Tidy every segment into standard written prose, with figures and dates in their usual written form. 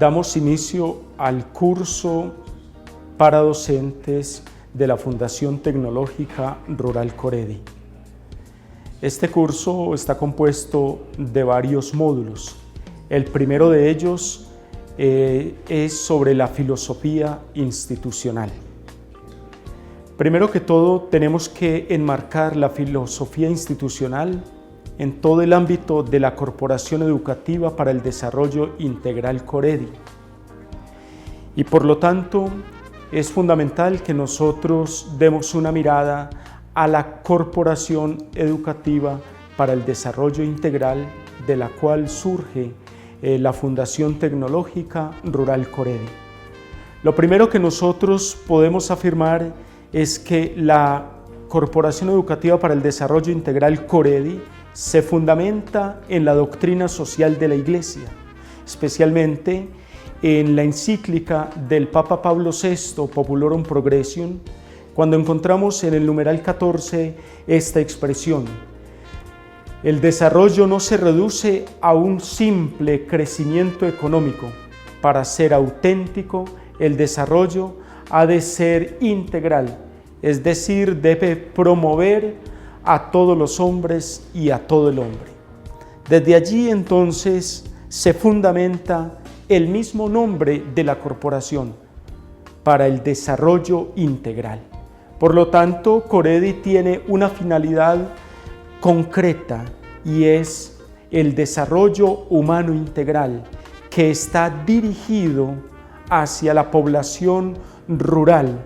Damos inicio al curso para docentes de la Fundación Tecnológica Rural Coredi. Este curso está compuesto de varios módulos. El primero de ellos es sobre la filosofía institucional. Primero que todo, tenemos que enmarcar la filosofía institucional en todo el ámbito de la Corporación Educativa para el Desarrollo Integral Coredi. Y por lo tanto, es fundamental que nosotros demos una mirada a la Corporación Educativa para el Desarrollo Integral, de la cual surge la Fundación Tecnológica Rural Coredi. Lo primero que nosotros podemos afirmar es que la Corporación Educativa para el Desarrollo Integral Coredi se fundamenta en la doctrina social de la Iglesia, especialmente en la encíclica del Papa Pablo VI, Populorum Progressium, cuando encontramos en el numeral 14 esta expresión: el desarrollo no se reduce a un simple crecimiento económico. Para ser auténtico, el desarrollo ha de ser integral, es decir, debe promover a todos los hombres y a todo el hombre. Desde allí entonces se fundamenta el mismo nombre de la corporación, para el desarrollo integral. Por lo tanto, Coredi tiene una finalidad concreta y es el desarrollo humano integral, que está dirigido hacia la población rural,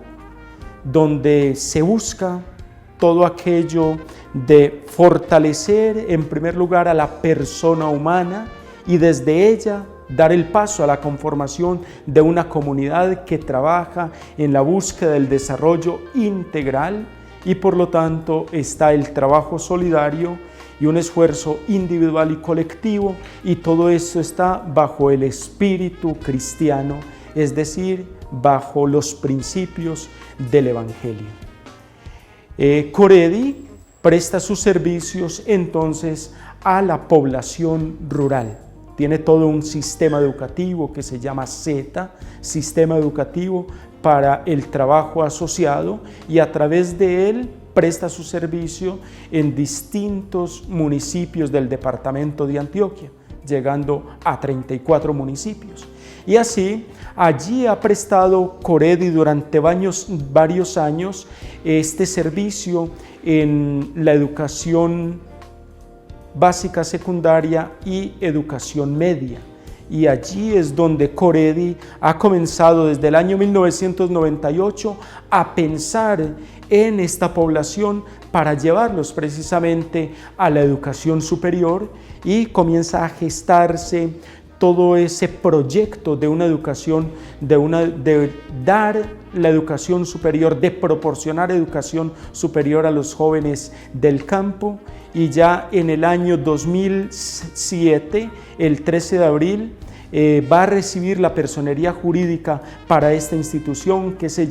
donde se busca todo aquello de fortalecer en primer lugar a la persona humana y desde ella dar el paso a la conformación de una comunidad que trabaja en la búsqueda del desarrollo integral, y por lo tanto está el trabajo solidario y un esfuerzo individual y colectivo, y todo eso está bajo el espíritu cristiano, es decir, bajo los principios del Evangelio. Coredi presta sus servicios entonces a la población rural. Tiene todo un sistema educativo que se llama SETA, Sistema Educativo para el Trabajo Asociado, y a través de él presta su servicio en distintos municipios del departamento de Antioquia, llegando a 34 municipios. Y así, allí ha prestado Coredi durante varios años este servicio en la educación básica, secundaria y educación media. Y allí es donde Coredi ha comenzado desde el año 1998 a pensar en esta población para llevarlos precisamente a la educación superior, y comienza a gestarse todo ese proyecto de una educación, de dar la educación superior, de proporcionar educación superior a los jóvenes del campo. Y ya en el año 2007, el 13 de abril, va a recibir la personería jurídica para esta institución que se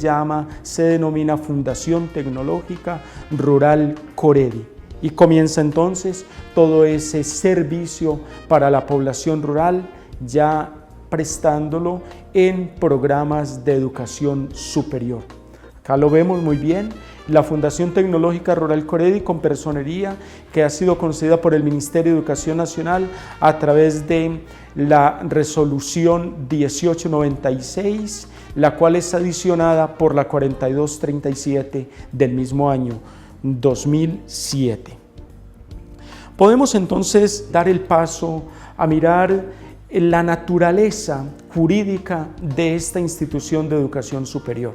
denomina Fundación Tecnológica Rural Coredi. Y comienza entonces todo ese servicio para la población rural, ya prestándolo en programas de educación superior. Acá lo vemos muy bien, la Fundación Tecnológica Rural Coredi, con personería que ha sido concedida por el Ministerio de Educación Nacional a través de la resolución 1896, la cual es adicionada por la 4237 del mismo año 2007. Podemos entonces dar el paso a mirar la naturaleza jurídica de esta institución de educación superior.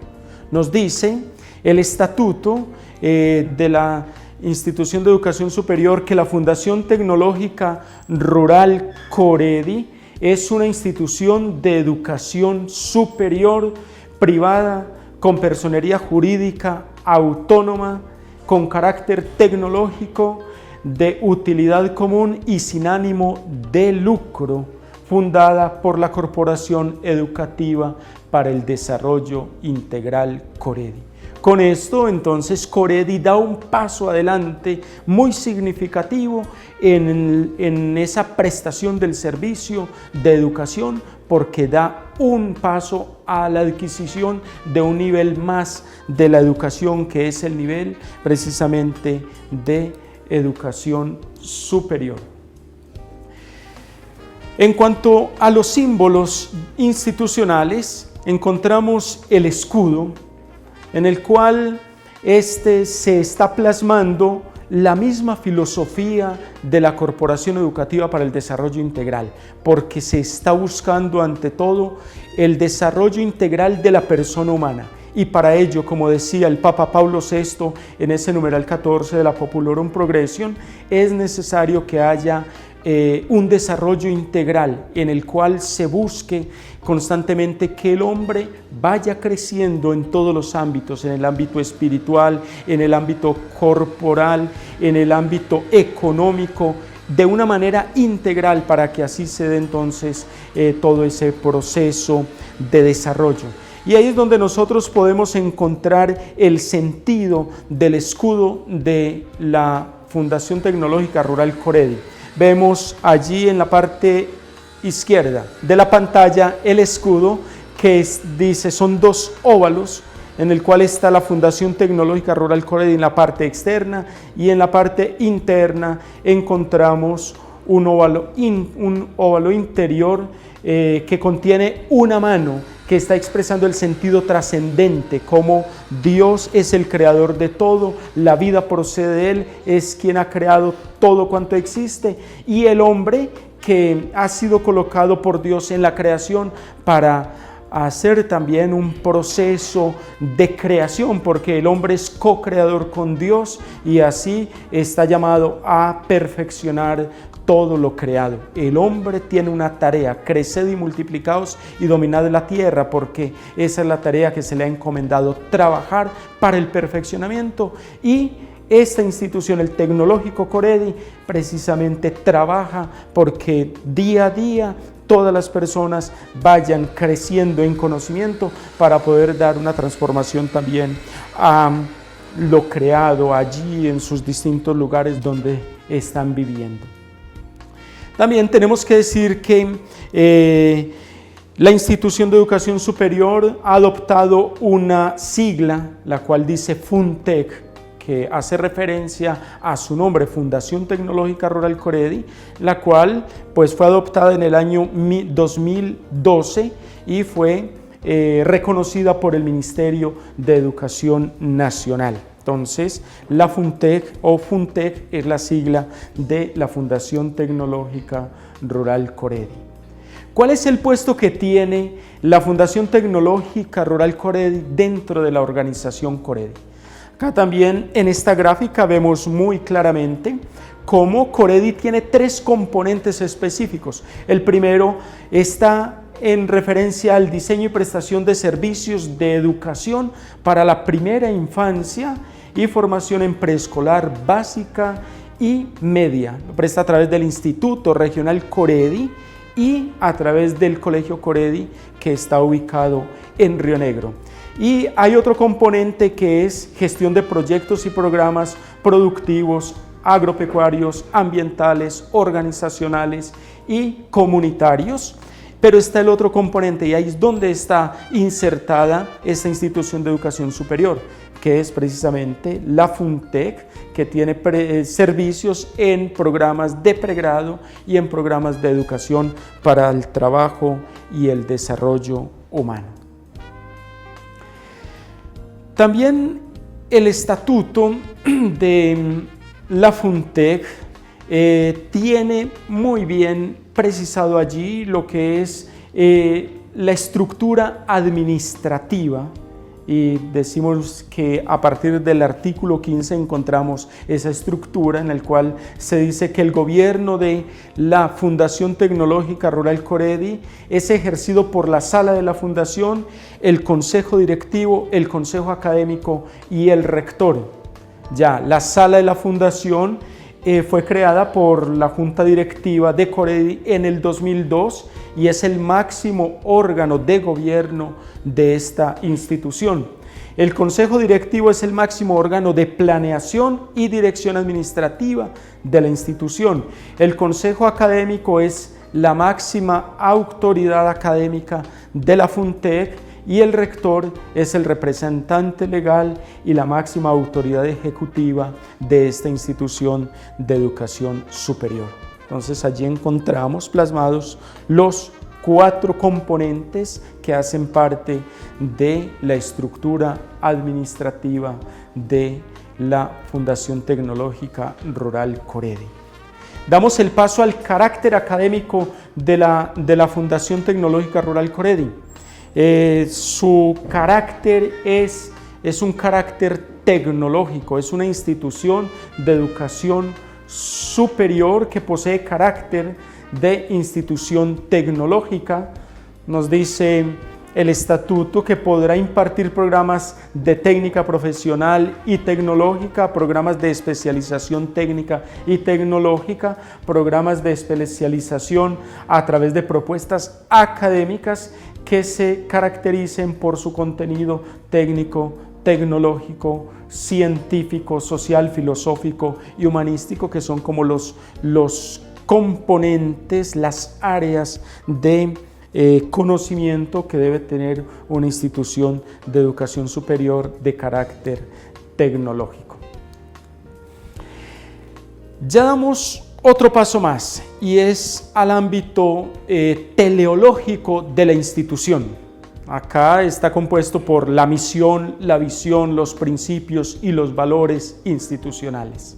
Nos dice el estatuto de la institución de educación superior que la Fundación Tecnológica Rural Coredi es una institución de educación superior privada con personería jurídica autónoma, con carácter tecnológico, de utilidad común y sin ánimo de lucro, fundada por la Corporación Educativa para el Desarrollo Integral Coredi. Con esto, entonces, Coredi da un paso adelante muy significativo en esa prestación del servicio de educación porque da un paso a la adquisición de un nivel más de la educación, que es el nivel precisamente de educación superior. En cuanto a los símbolos institucionales, encontramos el escudo, en el cual se está plasmando la misma filosofía de la Corporación Educativa para el Desarrollo Integral, porque se está buscando ante todo el desarrollo integral de la persona humana. Y para ello, como decía el Papa Pablo VI en ese numeral 14 de la Populorum Progression, es necesario que haya un desarrollo integral en el cual se busque constantemente que el hombre vaya creciendo en todos los ámbitos, en el ámbito espiritual, en el ámbito corporal, en el ámbito económico, de una manera integral, para que así se dé entonces todo ese proceso de desarrollo. Y ahí es donde nosotros podemos encontrar el sentido del escudo de la Fundación Tecnológica Rural Coredi. Vemos allí en la parte izquierda de la pantalla el escudo que dice, son dos óvalos en el cual está la Fundación Tecnológica Rural Coredi en la parte externa, y en la parte interna encontramos un óvalo interior que contiene una mano que está expresando el sentido trascendente, como Dios es el creador de todo, la vida procede de Él, es quien ha creado todo cuanto existe, y el hombre que ha sido colocado por Dios en la creación para hacer también un proceso de creación, porque el hombre es co-creador con Dios y así está llamado a perfeccionar todo lo creado. El hombre tiene una tarea: creced y multiplicaos y dominad la tierra, porque esa es la tarea que se le ha encomendado, trabajar para el perfeccionamiento. Y esta institución, el Tecnológico Coredi, precisamente trabaja porque día a día todas las personas vayan creciendo en conocimiento para poder dar una transformación también a lo creado allí en sus distintos lugares donde están viviendo. También tenemos que decir que la institución de educación superior ha adoptado una sigla, la cual dice FUNTEC, que hace referencia a su nombre, Fundación Tecnológica Rural Coredi, la cual pues fue adoptada en el año 2012 y fue reconocida por el Ministerio de Educación Nacional. Entonces, la FUNTEC o FUNTEC es la sigla de la Fundación Tecnológica Rural Coredi. ¿Cuál es el puesto que tiene la Fundación Tecnológica Rural Coredi dentro de la organización Coredi? Acá también en esta gráfica vemos muy claramente cómo Coredi tiene tres componentes específicos. El primero está en referencia al diseño y prestación de servicios de educación para la primera infancia y formación en preescolar básica y media. Lo presta a través del Instituto Regional Coredi y a través del Colegio Coredi, que está ubicado en Río Negro. Y hay otro componente que es gestión de proyectos y programas productivos, agropecuarios, ambientales, organizacionales y comunitarios. Pero está el otro componente, y ahí es donde está insertada esta institución de educación superior, que es precisamente la FUNTEC, que tiene servicios en programas de pregrado y en programas de educación para el trabajo y el desarrollo humano. También el estatuto de la FUNTEC tiene muy bien precisado allí lo que es la estructura administrativa, y decimos que a partir del artículo 15 encontramos esa estructura en la cual se dice que el gobierno de la Fundación Tecnológica Rural Coredi es ejercido por la sala de la fundación, el consejo directivo, el consejo académico y el rector. Ya, la sala de la fundación fue creada por la Junta Directiva de Coredi en el 2002 y es el máximo órgano de gobierno de esta institución. El Consejo Directivo es el máximo órgano de planeación y dirección administrativa de la institución. El Consejo Académico es la máxima autoridad académica de la FUNTEC y el rector es el representante legal y la máxima autoridad ejecutiva de esta institución de educación superior. Entonces allí encontramos plasmados los 4 componentes que hacen parte de la estructura administrativa de la Fundación Tecnológica Rural Coredi. Damos el paso al carácter académico de la Fundación Tecnológica Rural Coredi. Su carácter es un carácter tecnológico, es una institución de educación superior que posee carácter de institución tecnológica. Nos dice el estatuto que podrá impartir programas de técnica profesional y tecnológica, programas de especialización técnica y tecnológica, programas de especialización a través de propuestas académicas que se caractericen por su contenido técnico, tecnológico, científico, social, filosófico y humanístico, que son como los componentes, las áreas de conocimiento que debe tener una institución de educación superior de carácter tecnológico. Ya damos otro paso más y es al ámbito teleológico de la institución. Acá está compuesto por la misión, la visión, los principios y los valores institucionales.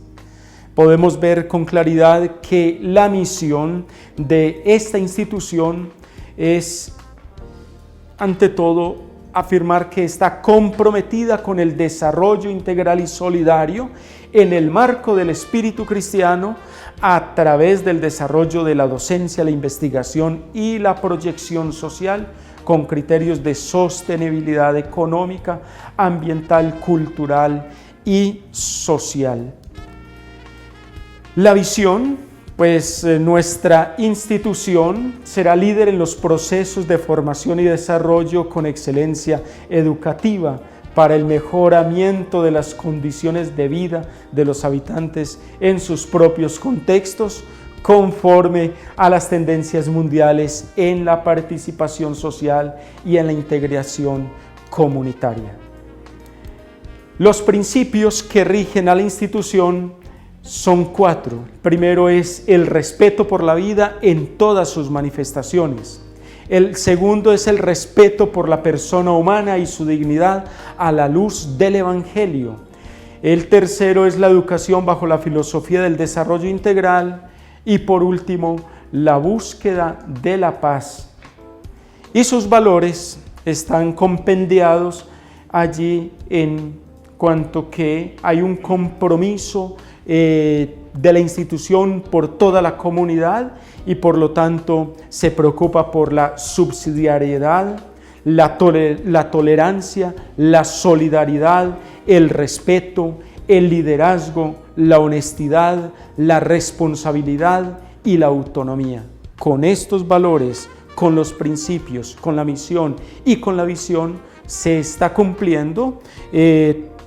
Podemos ver con claridad que la misión de esta institución es, ante todo, afirmar que está comprometida con el desarrollo integral y solidario en el marco del espíritu cristiano a través del desarrollo de la docencia, la investigación y la proyección social con criterios de sostenibilidad económica, ambiental, cultural y social. La visión, pues nuestra institución será líder en los procesos de formación y desarrollo con excelencia educativa para el mejoramiento de las condiciones de vida de los habitantes en sus propios contextos, conforme a las tendencias mundiales en la participación social y en la integración comunitaria. Los principios que rigen a la institución son 4. Primero es el respeto por la vida en todas sus manifestaciones. El segundo es el respeto por la persona humana y su dignidad a la luz del Evangelio. El tercero es la educación bajo la filosofía del desarrollo integral. Y por último, la búsqueda de la paz. Y sus valores están compendiados allí en cuanto que hay un compromiso de la institución por toda la comunidad y por lo tanto se preocupa por la subsidiariedad, la tolerancia, la solidaridad, el respeto, el liderazgo, la honestidad, la responsabilidad y la autonomía. Con estos valores, con los principios, con la misión y con la visión, se está cumpliendo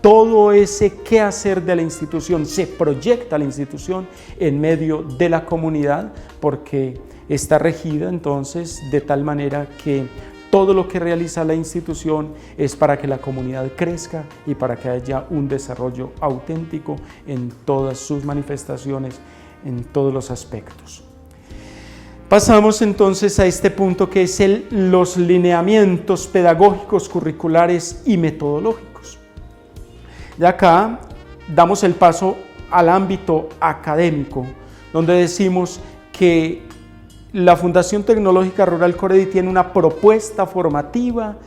todo ese quehacer de la institución, se proyecta la institución en medio de la comunidad porque está regida entonces de tal manera que todo lo que realiza la institución es para que la comunidad crezca y para que haya un desarrollo auténtico en todas sus manifestaciones, en todos los aspectos. Pasamos entonces a este punto que es los lineamientos pedagógicos, curriculares y metodológicos. Y acá damos el paso al ámbito académico, donde decimos que la Fundación Tecnológica Rural Coredi tiene una propuesta formativa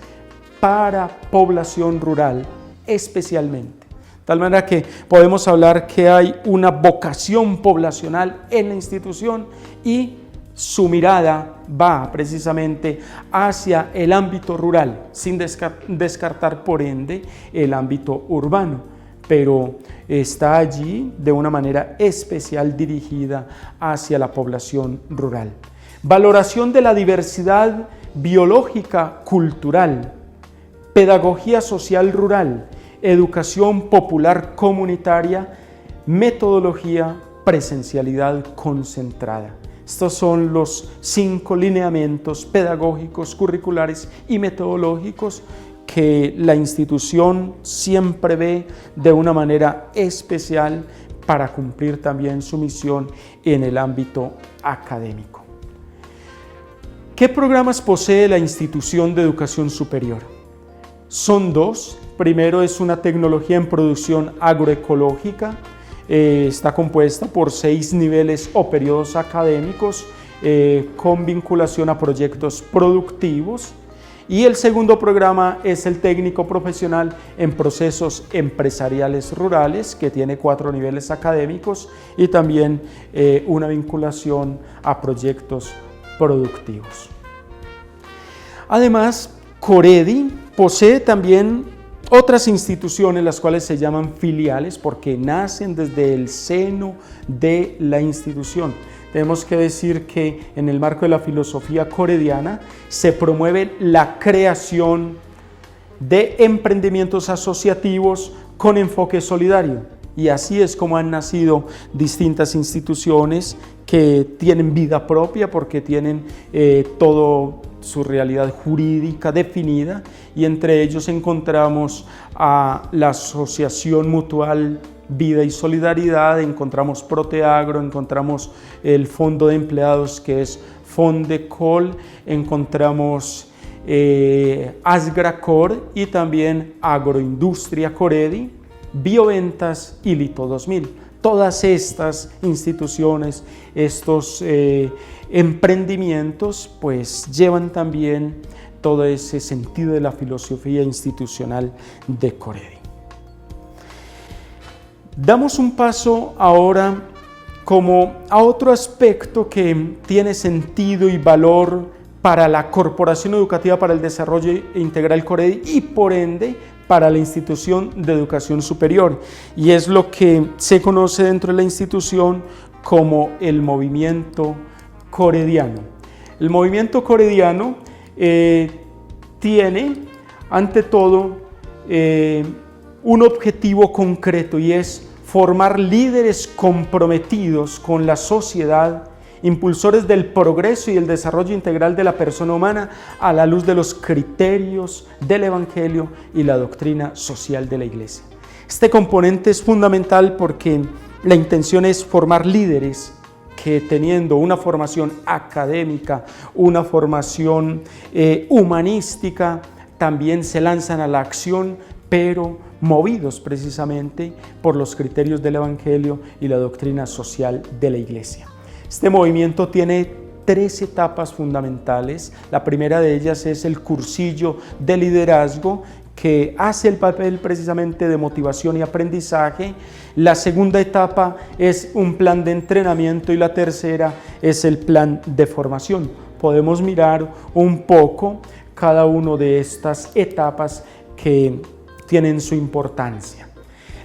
para población rural, especialmente. De tal manera que podemos hablar que hay una vocación poblacional en la institución y su mirada va precisamente hacia el ámbito rural, sin descartar por ende el ámbito urbano, pero está allí de una manera especial dirigida hacia la población rural. Valoración de la diversidad biológica cultural, pedagogía social rural, educación popular comunitaria, metodología, presencialidad concentrada. Estos son los 5 lineamientos pedagógicos, curriculares y metodológicos que la institución siempre ve de una manera especial para cumplir también su misión en el ámbito académico. ¿Qué programas posee la institución de educación superior? Son 2. Primero es una tecnología en producción agroecológica. Está compuesta por 6 niveles o periodos académicos con vinculación a proyectos productivos. Y el segundo programa es el técnico profesional en procesos empresariales rurales, que tiene 4 niveles académicos y también una vinculación a proyectos productivos. Además, Coredi posee también otras instituciones, las cuales se llaman filiales, porque nacen desde el seno de la institución. Tenemos que decir que en el marco de la filosofía corediana se promueve la creación de emprendimientos asociativos con enfoque solidario. Y así es como han nacido distintas instituciones que tienen vida propia porque tienen toda su realidad jurídica definida, y entre ellos encontramos a la Asociación Mutual Vida y Solidaridad, encontramos Proteagro, encontramos el Fondo de Empleados que es Fondecol, encontramos Asgracor y también Agroindustria Coredi, Bioventas y Lito 2000. Todas estas instituciones, estos emprendimientos, pues llevan también todo ese sentido de la filosofía institucional de Coredi. Damos un paso ahora como a otro aspecto que tiene sentido y valor para la Corporación Educativa para el Desarrollo Integral Coredi y por ende para la institución de educación superior, y es lo que se conoce dentro de la institución como el movimiento corediano. El movimiento corediano tiene ante todo un objetivo concreto, y es formar líderes comprometidos con la sociedad, impulsores del progreso y el desarrollo integral de la persona humana a la luz de los criterios del Evangelio y la doctrina social de la Iglesia. Este componente es fundamental porque la intención es formar líderes que, teniendo una formación académica, una formación humanística, también se lanzan a la acción, pero movidos precisamente por los criterios del Evangelio y la doctrina social de la Iglesia. Este movimiento tiene 3 etapas fundamentales. La primera de ellas es el cursillo de liderazgo, que hace el papel precisamente de motivación y aprendizaje. La segunda etapa es un plan de entrenamiento y la tercera es el plan de formación. Podemos mirar un poco cada una de estas etapas que tienen su importancia.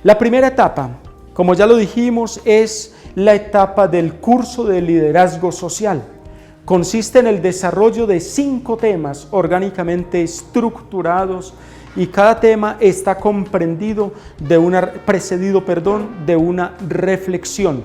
La primera etapa, como ya lo dijimos, es la etapa del curso de liderazgo social. Consiste en el desarrollo de 5 temas orgánicamente estructurados, y cada tema está precedido de una reflexión.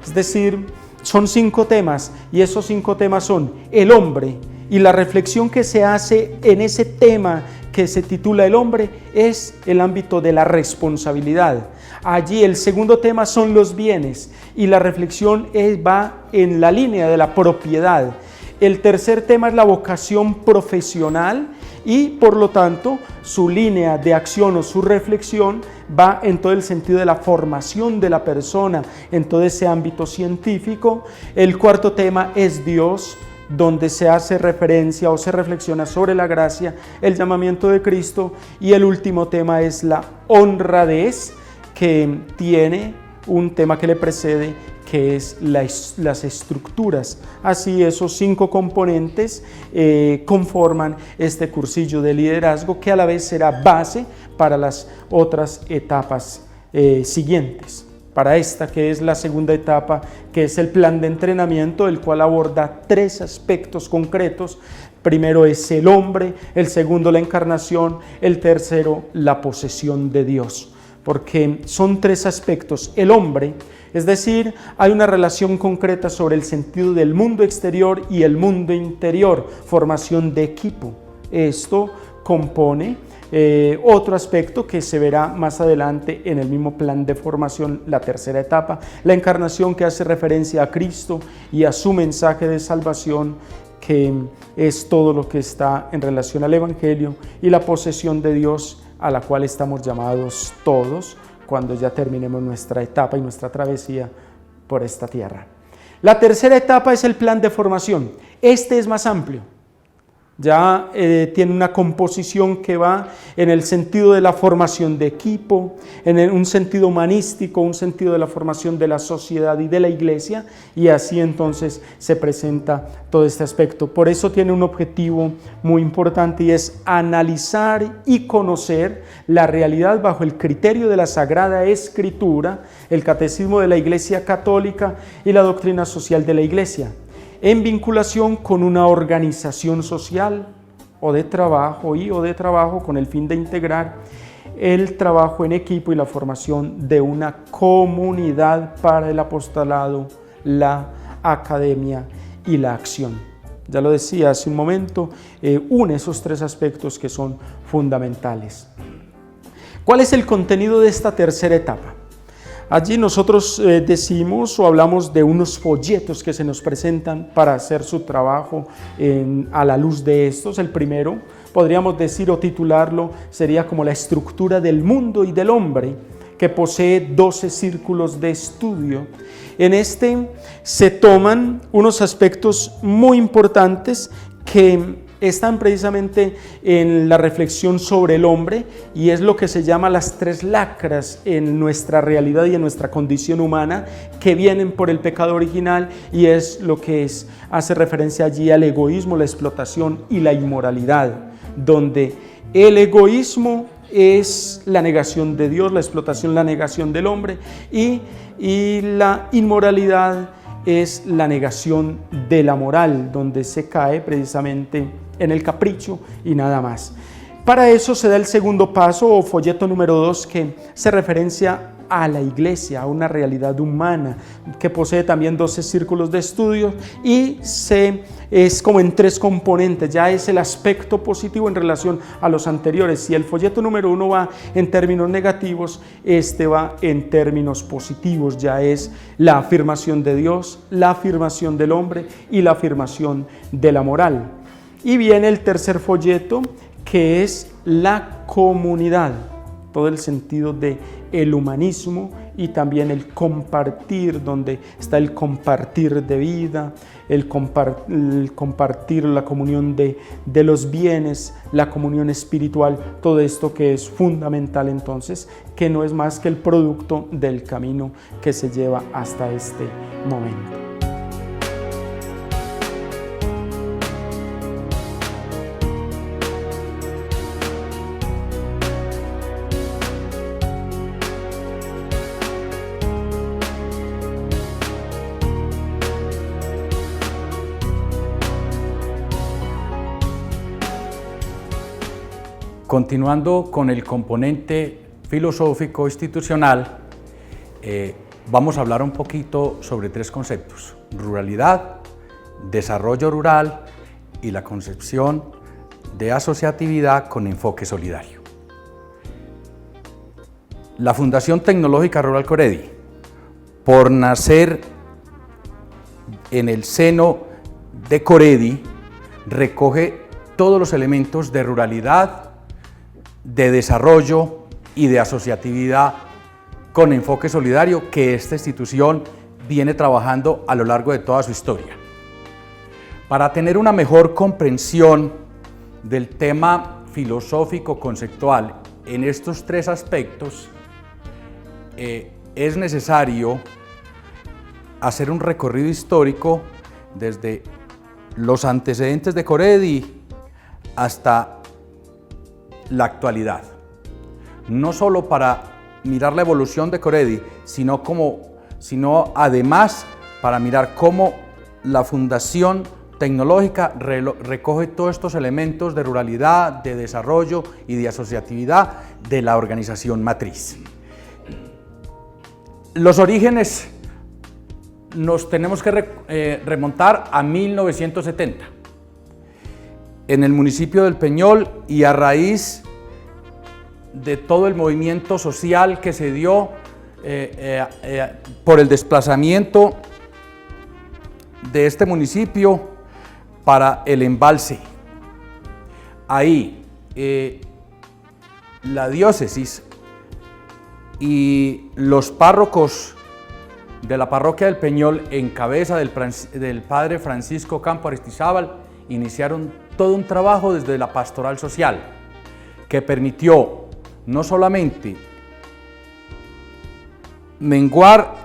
Es decir, son 5 temas, y esos 5 temas son el hombre, y la reflexión que se hace en ese tema que se titula El hombre es el ámbito de la responsabilidad. Allí el segundo tema son los bienes, y la reflexión va en la línea de la propiedad. El tercer tema es la vocación profesional, y por lo tanto su línea de acción o su reflexión va en todo el sentido de la formación de la persona en todo ese ámbito científico. El cuarto tema es Dios, donde se hace referencia o se reflexiona sobre la gracia, el llamamiento de Cristo, y el último tema es la honradez, que tiene un tema que le precede, que es las estructuras. Así, esos 5 componentes conforman este cursillo de liderazgo, que a la vez será base para las otras etapas siguientes. Para esta, que es la segunda etapa, que es el plan de entrenamiento, el cual aborda 3 aspectos concretos. Primero es el hombre, el segundo la encarnación, el tercero la posesión de Dios. porque son tres aspectos. El hombre, es decir, hay una relación concreta sobre el sentido del mundo exterior y el mundo interior, formación de equipo. Esto compone otro aspecto que se verá más adelante en el mismo plan de formación, la tercera etapa, la encarnación, que hace referencia a Cristo y a su mensaje de salvación, que es todo lo que está en relación al Evangelio, y la posesión de Dios, a la cual estamos llamados todos cuando ya terminemos nuestra etapa y nuestra travesía por esta tierra. La tercera etapa es el plan de formación. Este es más amplio. Ya tiene una composición que va en el sentido de la formación de equipo, en un sentido humanístico, un sentido de la formación de la sociedad y de la iglesia, y así entonces se presenta todo este aspecto. Por eso tiene un objetivo muy importante, y es analizar y conocer la realidad bajo el criterio de la Sagrada Escritura, el Catecismo de la Iglesia Católica y la doctrina social de la Iglesia, en vinculación con una organización social o de trabajo con el fin de integrar el trabajo en equipo y la formación de una comunidad para el apostolado, la academia y la acción. Ya lo decía hace un momento, une esos tres aspectos que son fundamentales. ¿Cuál es el contenido de esta tercera etapa? Allí nosotros decimos o hablamos de unos folletos que se nos presentan para hacer su trabajo a la luz de estos. El primero, podríamos decir o titularlo, sería como la estructura del mundo y del hombre, que posee 12 círculos de estudio. En este se toman unos aspectos muy importantes que están precisamente en la reflexión sobre el hombre, y es lo que se llama las tres lacras en nuestra realidad y en nuestra condición humana, que vienen por el pecado original, y es lo que hace referencia allí al egoísmo, la explotación y la inmoralidad, donde el egoísmo es la negación de Dios, la explotación, la negación del hombre, y la inmoralidad es la negación de la moral, donde se cae precisamente en el capricho y nada más. Para eso se da el segundo paso o folleto número 2, que se referencia a la iglesia, a una realidad humana que posee también 12 círculos de estudio, y es como en tres componentes. Ya es el aspecto positivo en relación a los anteriores. Si el folleto número 1 va en términos negativos, este va en términos positivos. Ya es la afirmación de Dios, la afirmación del hombre y la afirmación de la moral. Y viene el tercer folleto, que es la comunidad, todo el sentido de el humanismo y también el compartir, donde está el compartir de vida, el compartir la comunión de los bienes, la comunión espiritual, todo esto que es fundamental entonces, que no es más que el producto del camino que se lleva hasta este momento. Continuando con el componente filosófico institucional, vamos a hablar un poquito sobre tres conceptos: ruralidad, desarrollo rural y la concepción de asociatividad con enfoque solidario. La Fundación Tecnológica Rural Coredi, por nacer en el seno de Coredi, recoge todos los elementos de ruralidad, de desarrollo y de asociatividad con enfoque solidario que esta institución viene trabajando a lo largo de toda su historia. Para tener una mejor comprensión del tema filosófico conceptual en estos tres aspectos, es necesario hacer un recorrido histórico desde los antecedentes de Coredi hasta la actualidad, no solo para mirar la evolución de Coredi, sino además para mirar cómo la Fundación Tecnológica recoge todos estos elementos de ruralidad, de desarrollo y de asociatividad de la organización matriz. Los orígenes nos tenemos que remontar a 1970, en el municipio del Peñol, y a raíz de todo el movimiento social que se dio por el desplazamiento de este municipio para el embalse. Ahí la diócesis y los párrocos de la parroquia del Peñol, en cabeza del padre Francisco Campo Aristizábal, iniciaron todo un trabajo desde la pastoral social que permitió no solamente menguar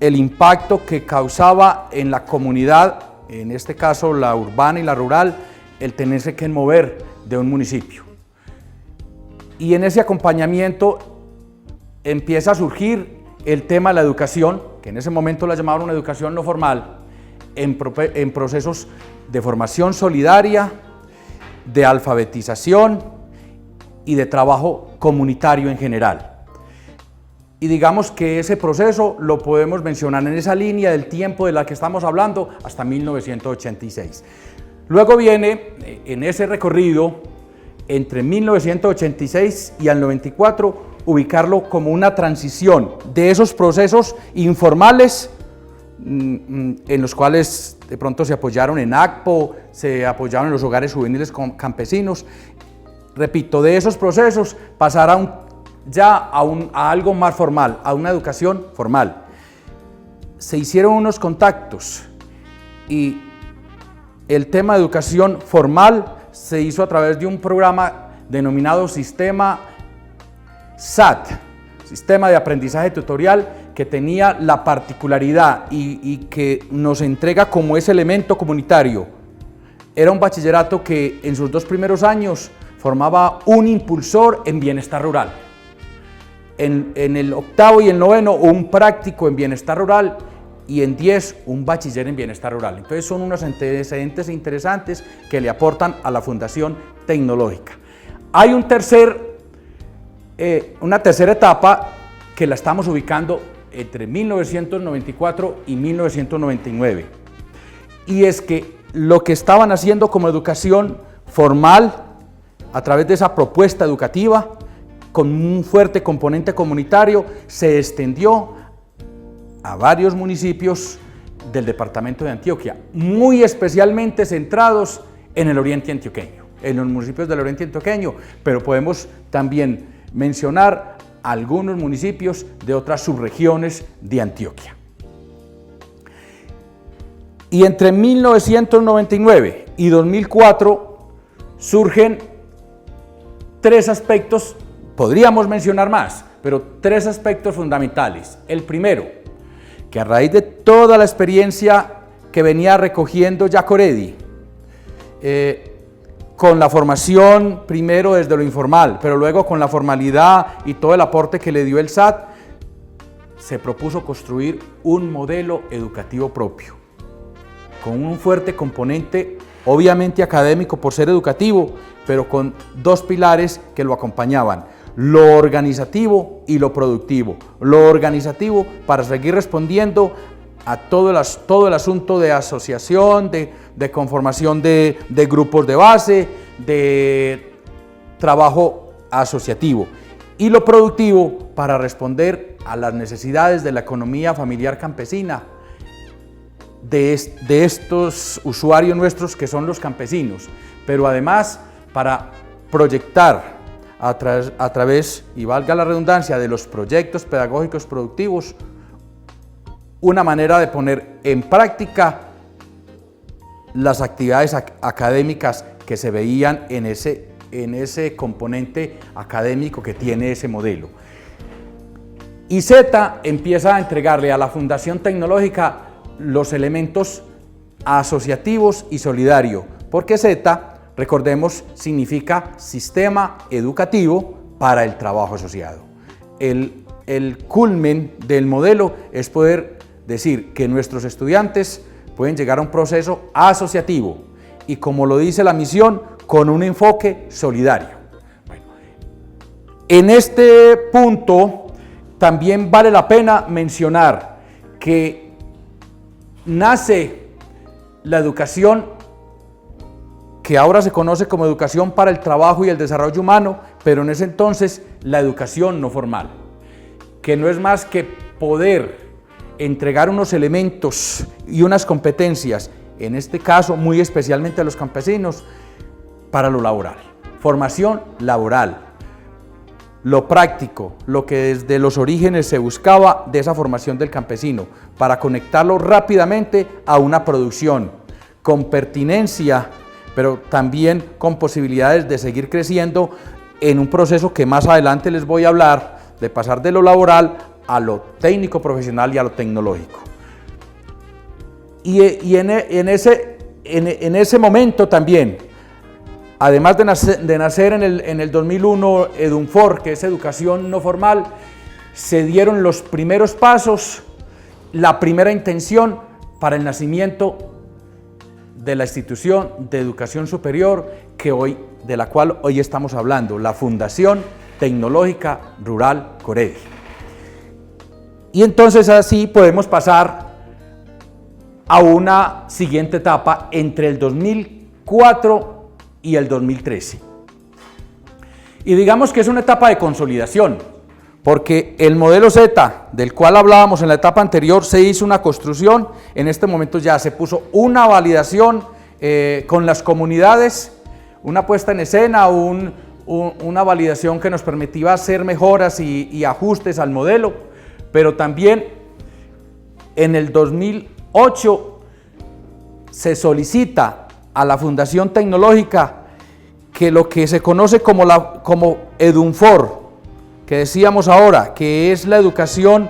el impacto que causaba en la comunidad, en este caso la urbana y la rural, el tenerse que mover de un municipio. Y en ese acompañamiento empieza a surgir el tema de la educación, que en ese momento la llamaban una educación no formal, en procesos de formación solidaria, de alfabetización y de trabajo comunitario en general. Y digamos que ese proceso lo podemos mencionar en esa línea del tiempo de la que estamos hablando hasta 1986. Luego viene en ese recorrido entre 1986 y el 94 ubicarlo como una transición de esos procesos informales en los cuales de pronto se apoyaron en ACPO, se apoyaron en los hogares juveniles campesinos. Repito, de esos procesos pasar a algo más formal, a una educación formal. Se hicieron unos contactos y el tema de educación formal se hizo a través de un programa denominado Sistema SAT, Sistema de Aprendizaje Tutorial, que tenía la particularidad y que nos entrega como ese elemento comunitario. Era un bachillerato que en sus 2 primeros años formaba un impulsor en bienestar rural. En el 8º y el 9º un práctico en bienestar rural y en 10 un bachiller en bienestar rural. Entonces son unos antecedentes interesantes que le aportan a la Fundación Tecnológica. Hay una tercera etapa que la estamos ubicando entre 1994 y 1999. Y es que lo que estaban haciendo como educación formal, a través de esa propuesta educativa, con un fuerte componente comunitario, se extendió a varios municipios del departamento de Antioquia, muy especialmente centrados en el oriente antioqueño, en los municipios del oriente antioqueño, pero podemos también mencionar algunos municipios de otras subregiones de Antioquia. Y entre 1999 y 2004 surgen 3 aspectos, podríamos mencionar más, pero 3 aspectos fundamentales. El primero, que a raíz de toda la experiencia que venía recogiendo ya Coredi, con la formación primero desde lo informal, pero luego con la formalidad y todo el aporte que le dio el SAT, se propuso construir un modelo educativo propio, con un fuerte componente obviamente académico por ser educativo, pero con 2 pilares que lo acompañaban: lo organizativo y lo productivo. Lo organizativo para seguir respondiendo a todo el asunto de asociación, de conformación de grupos de base, de trabajo asociativo. Y lo productivo para responder a las necesidades de la economía familiar campesina, de estos usuarios nuestros que son los campesinos, pero además para proyectar a través, y valga la redundancia, de los proyectos pedagógicos productivos, una manera de poner en práctica las actividades académicas que se veían en ese componente académico que tiene ese modelo. Y Z empieza a entregarle a la Fundación Tecnológica los elementos asociativos y solidario, porque Z, recordemos, significa Sistema Educativo para el Trabajo Asociado. El culmen del modelo es poder decir que nuestros estudiantes pueden llegar a un proceso asociativo y, como lo dice la misión, con un enfoque solidario. Bueno, en este punto también vale la pena mencionar que nace la educación que ahora se conoce como educación para el trabajo y el desarrollo humano, pero en ese entonces la educación no formal, que no es más que poder entregar unos elementos y unas competencias, en este caso muy especialmente a los campesinos, para lo laboral. Formación laboral, lo práctico, lo que desde los orígenes se buscaba de esa formación del campesino, para conectarlo rápidamente a una producción con pertinencia, pero también con posibilidades de seguir creciendo en un proceso que más adelante les voy a hablar, de pasar de lo laboral a lo técnico profesional y a lo tecnológico. Y en ese momento también, además de nacer en el 2001 EDUNFOR, que es educación no formal, se dieron los primeros pasos, la primera intención para el nacimiento de la institución de educación superior de la cual hoy estamos hablando, la Fundación Tecnológica Rural Coredi. Y entonces así podemos pasar a una siguiente etapa entre el 2004 y el 2013. Y digamos que es una etapa de consolidación, porque el modelo Z, del cual hablábamos en la etapa anterior, se hizo una construcción, en este momento ya se puso una validación con las comunidades, una puesta en escena, una validación que nos permitía hacer mejoras y ajustes al modelo, pero también en el 2008 se solicita a la Fundación Tecnológica que lo que se conoce como EDUNFOR, que decíamos ahora, que es la educación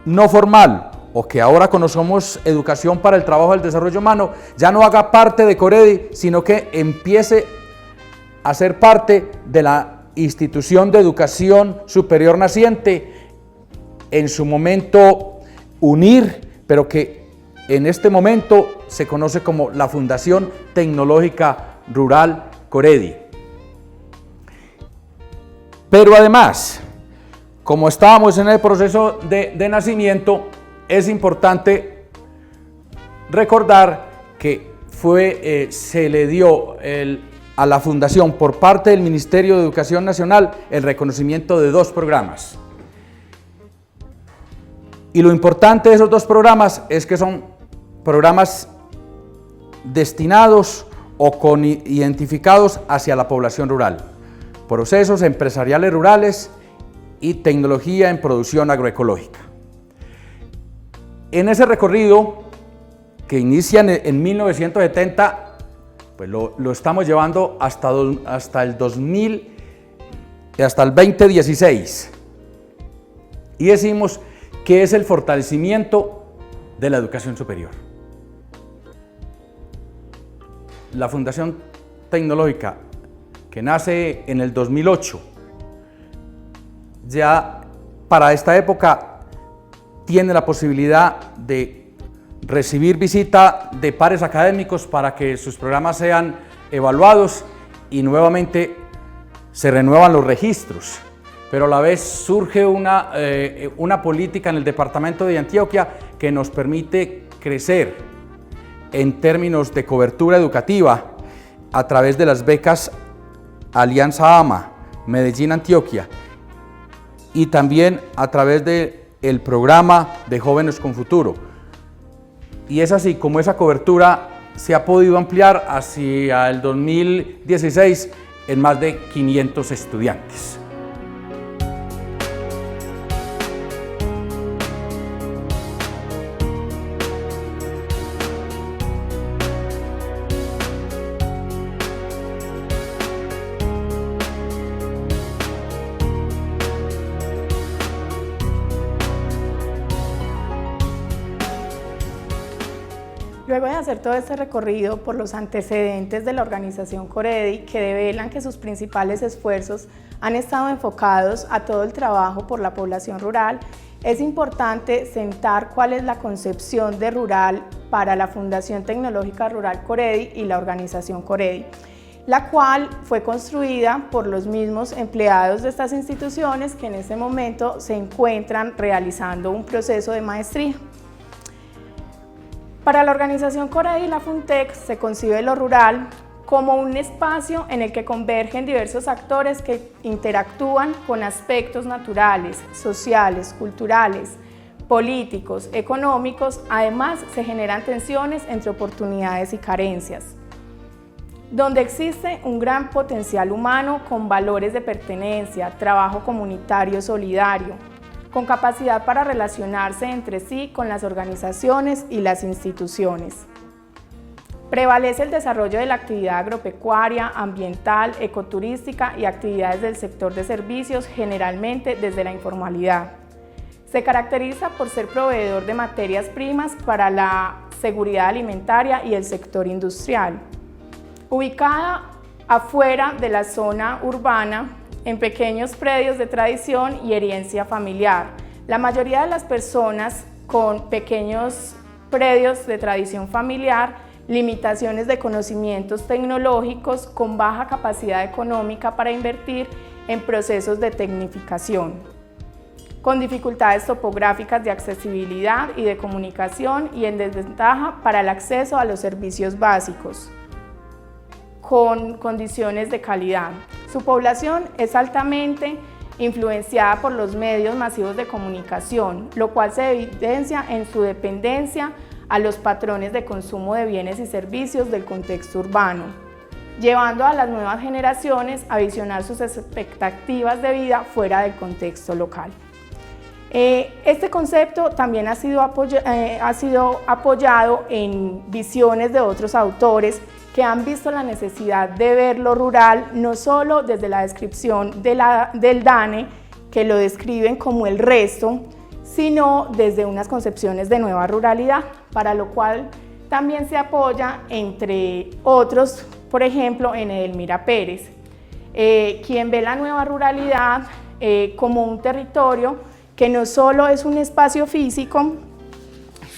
no formal, o que ahora conocemos educación para el trabajo y el desarrollo humano, ya no haga parte de Coredi, sino que empiece a ser parte de la institución de educación superior naciente, en su momento UNIR, pero que en este momento se conoce como la Fundación Tecnológica Rural Coredi. Pero además, como estábamos en el proceso de nacimiento, es importante recordar que se le dio a la Fundación por parte del Ministerio de Educación Nacional el reconocimiento de 2 programas. Y lo importante de esos 2 programas es que son programas destinados o identificados hacia la población rural. Procesos empresariales rurales y tecnología en producción agroecológica. En ese recorrido, que inicia en 1970, pues lo estamos llevando hasta el 2016. Y decimos que es el fortalecimiento de la educación superior. La Fundación Tecnológica, que nace en el 2008, ya para esta época tiene la posibilidad de recibir visita de pares académicos para que sus programas sean evaluados y nuevamente se renuevan los registros. Pero a la vez surge una política en el departamento de Antioquia que nos permite crecer en términos de cobertura educativa a través de las becas Alianza AMA, Medellín, Antioquia, y también a través del programa de Jóvenes con Futuro. Y es así como esa cobertura se ha podido ampliar hacia el 2016 en más de 500 estudiantes. Luego de hacer todo este recorrido por los antecedentes de la organización Coredi, que develan que sus principales esfuerzos han estado enfocados a todo el trabajo por la población rural, es importante sentar cuál es la concepción de rural para la Fundación Tecnológica Rural Coredi y la organización Coredi. la cual fue construida por los mismos empleados de estas instituciones que en este momento se encuentran realizando un proceso de maestría. Para la organización Coredi y la FUNTEC se concibe lo rural como un espacio en el que convergen diversos actores que interactúan con aspectos naturales, sociales, culturales, políticos, económicos. Además, se generan tensiones entre oportunidades y carencias, donde existe un gran potencial humano con valores de pertenencia, trabajo comunitario solidario, con capacidad para relacionarse entre sí con las organizaciones y las instituciones. Prevalece el desarrollo de la actividad agropecuaria, ambiental, ecoturística y actividades del sector de servicios, generalmente desde la informalidad. Se caracteriza por ser proveedor de materias primas para la seguridad alimentaria y el sector industrial. Ubicada afuera de la zona urbana, en pequeños predios de tradición y herencia familiar. La mayoría de las personas con pequeños predios de tradición familiar, limitaciones de conocimientos tecnológicos, con baja capacidad económica para invertir en procesos de tecnificación, con dificultades topográficas de accesibilidad y de comunicación y en desventaja para el acceso a los servicios básicos, con condiciones de calidad. Su población es altamente influenciada por los medios masivos de comunicación, lo cual se evidencia en su dependencia a los patrones de consumo de bienes y servicios del contexto urbano, llevando a las nuevas generaciones a visionar sus expectativas de vida fuera del contexto local. Este concepto también ha sido apoyado en visiones de otros autores que han visto la necesidad de ver lo rural no solo desde la descripción del DANE, que lo describen como el resto, sino desde unas concepciones de nueva ruralidad, para lo cual también se apoya, entre otros, por ejemplo, en Edelmira Pérez, quien ve la nueva ruralidad como un territorio que no solo es un espacio físico,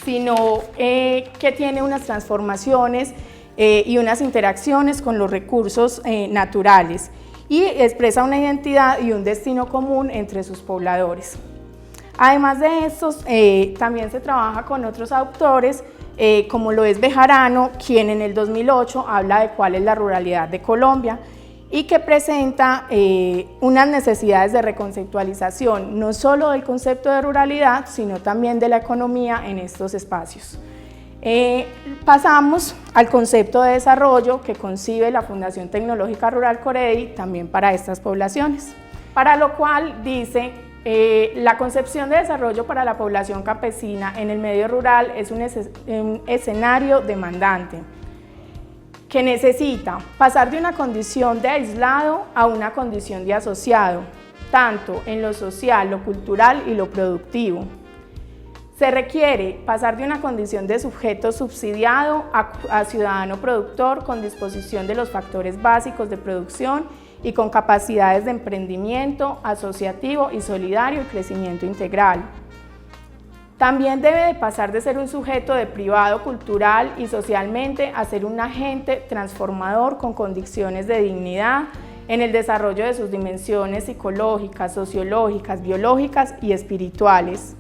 sino que tiene unas transformaciones y unas interacciones con los recursos naturales y expresa una identidad y un destino común entre sus pobladores. Además de estos, también se trabaja con otros autores, como lo es Bejarano, quien en el 2008 habla de cuál es la ruralidad de Colombia y que presenta unas necesidades de reconceptualización, no solo del concepto de ruralidad, sino también de la economía en estos espacios. Pasamos al concepto de desarrollo que concibe la Fundación Tecnológica Rural Coredi también para estas poblaciones, para lo cual dice: la concepción de desarrollo para la población campesina en el medio rural es un escenario demandante que necesita pasar de una condición de aislado a una condición de asociado, tanto en lo social, lo cultural y lo productivo. Se requiere pasar de una condición de sujeto subsidiado a ciudadano productor con disposición de los factores básicos de producción y con capacidades de emprendimiento asociativo y solidario y crecimiento integral. También debe de pasar de ser un sujeto de privado cultural y socialmente a ser un agente transformador con condiciones de dignidad en el desarrollo de sus dimensiones psicológicas, sociológicas, biológicas y espirituales.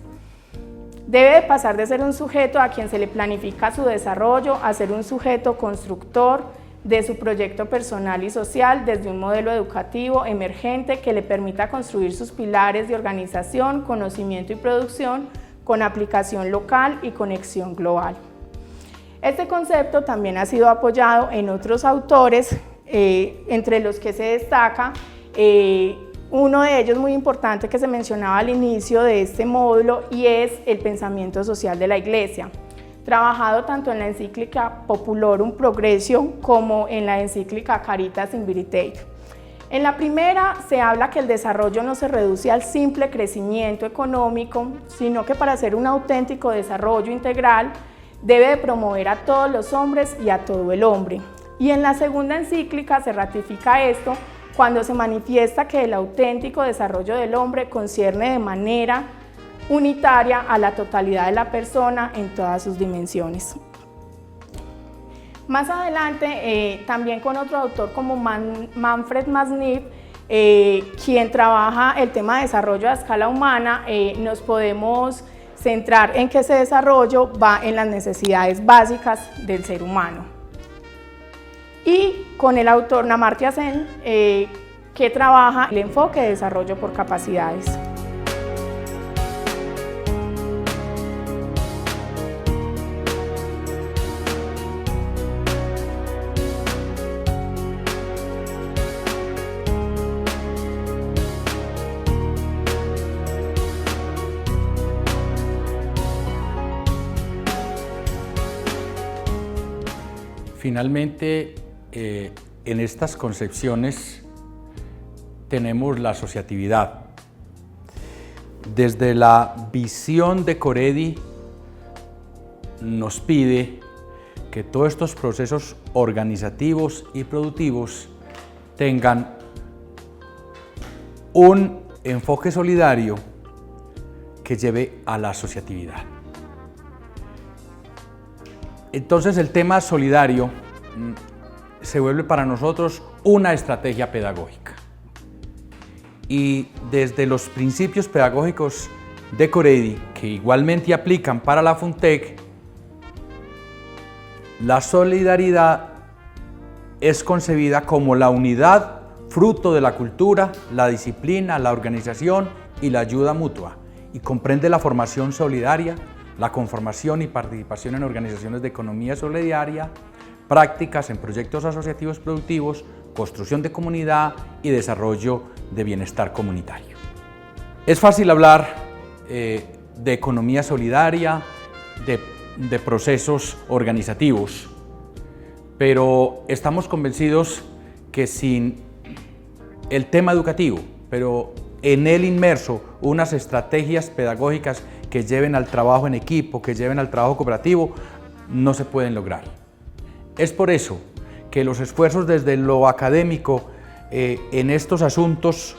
Debe de pasar de ser un sujeto a quien se le planifica su desarrollo a ser un sujeto constructor de su proyecto personal y social desde un modelo educativo emergente que le permita construir sus pilares de organización, conocimiento y producción con aplicación local y conexión global. Este concepto también ha sido apoyado en otros autores, entre los que se destaca uno de ellos muy importante que se mencionaba al inicio de este módulo, y es el pensamiento social de la Iglesia, trabajado tanto en la encíclica Populorum Progressio como en la encíclica Caritas in Veritate. En la primera se habla que el desarrollo no se reduce al simple crecimiento económico, sino que para hacer un auténtico desarrollo integral debe de promover a todos los hombres y a todo el hombre. Y en la segunda encíclica se ratifica esto cuando se manifiesta que el auténtico desarrollo del hombre concierne de manera unitaria a la totalidad de la persona en todas sus dimensiones. Más adelante, también con otro autor como Manfred Masniff, quien trabaja el tema de desarrollo a escala humana, nos podemos centrar en que ese desarrollo va en las necesidades básicas del ser humano. Y con el autor Namartya Sen, que trabaja el enfoque de desarrollo por capacidades. Finalmente, en estas concepciones tenemos la asociatividad. Desde la visión de Coredi nos pide que todos estos procesos organizativos y productivos tengan un enfoque solidario que lleve a la asociatividad. Entonces el tema solidario se vuelve para nosotros una estrategia pedagógica. Y desde los principios pedagógicos de Coredi, que igualmente aplican para la FUNTEC, la solidaridad es concebida como la unidad fruto de la cultura, la disciplina, la organización y la ayuda mutua, y comprende la formación solidaria, la conformación y participación en organizaciones de economía solidaria, prácticas en proyectos asociativos productivos, construcción de comunidad y desarrollo de bienestar comunitario. Es fácil hablar de economía solidaria, de procesos organizativos, pero estamos convencidos que sin el tema educativo, pero en él inmerso unas estrategias pedagógicas que lleven al trabajo en equipo, que lleven al trabajo cooperativo, no se pueden lograr. Es por eso que los esfuerzos desde lo académico en estos asuntos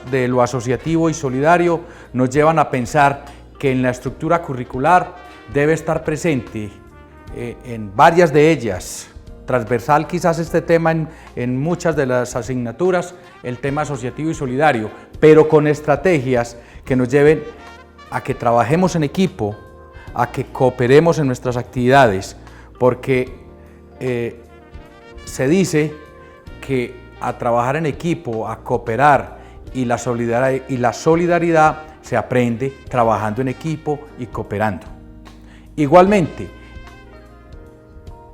de lo asociativo y solidario nos llevan a pensar que en la estructura curricular debe estar presente en varias de ellas, transversal quizás este tema en muchas de las asignaturas, el tema asociativo y solidario, pero con estrategias que nos lleven a que trabajemos en equipo, a que cooperemos en nuestras actividades, porque se dice que a trabajar en equipo, a cooperar y la solidaridad se aprende trabajando en equipo y cooperando. Igualmente,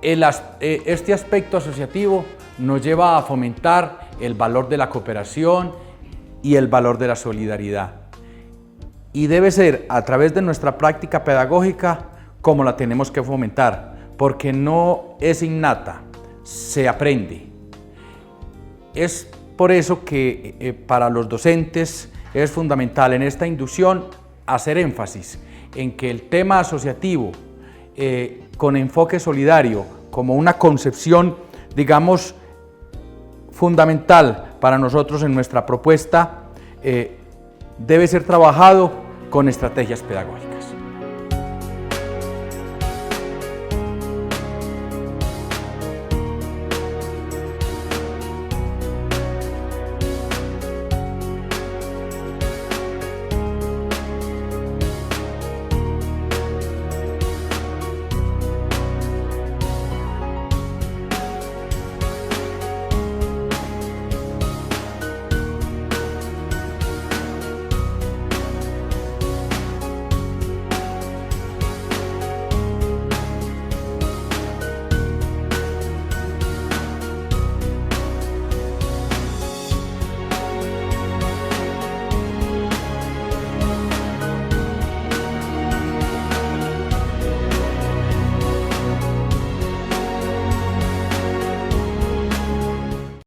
este aspecto asociativo nos lleva a fomentar el valor de la cooperación y el valor de la solidaridad. Y debe ser a través de nuestra práctica pedagógica como la tenemos que fomentar, porque no es innata, se aprende. Es por eso que para los docentes es fundamental en esta inducción hacer énfasis en que el tema asociativo con enfoque solidario como una concepción, digamos, fundamental para nosotros en nuestra propuesta, debe ser trabajado con estrategias pedagógicas.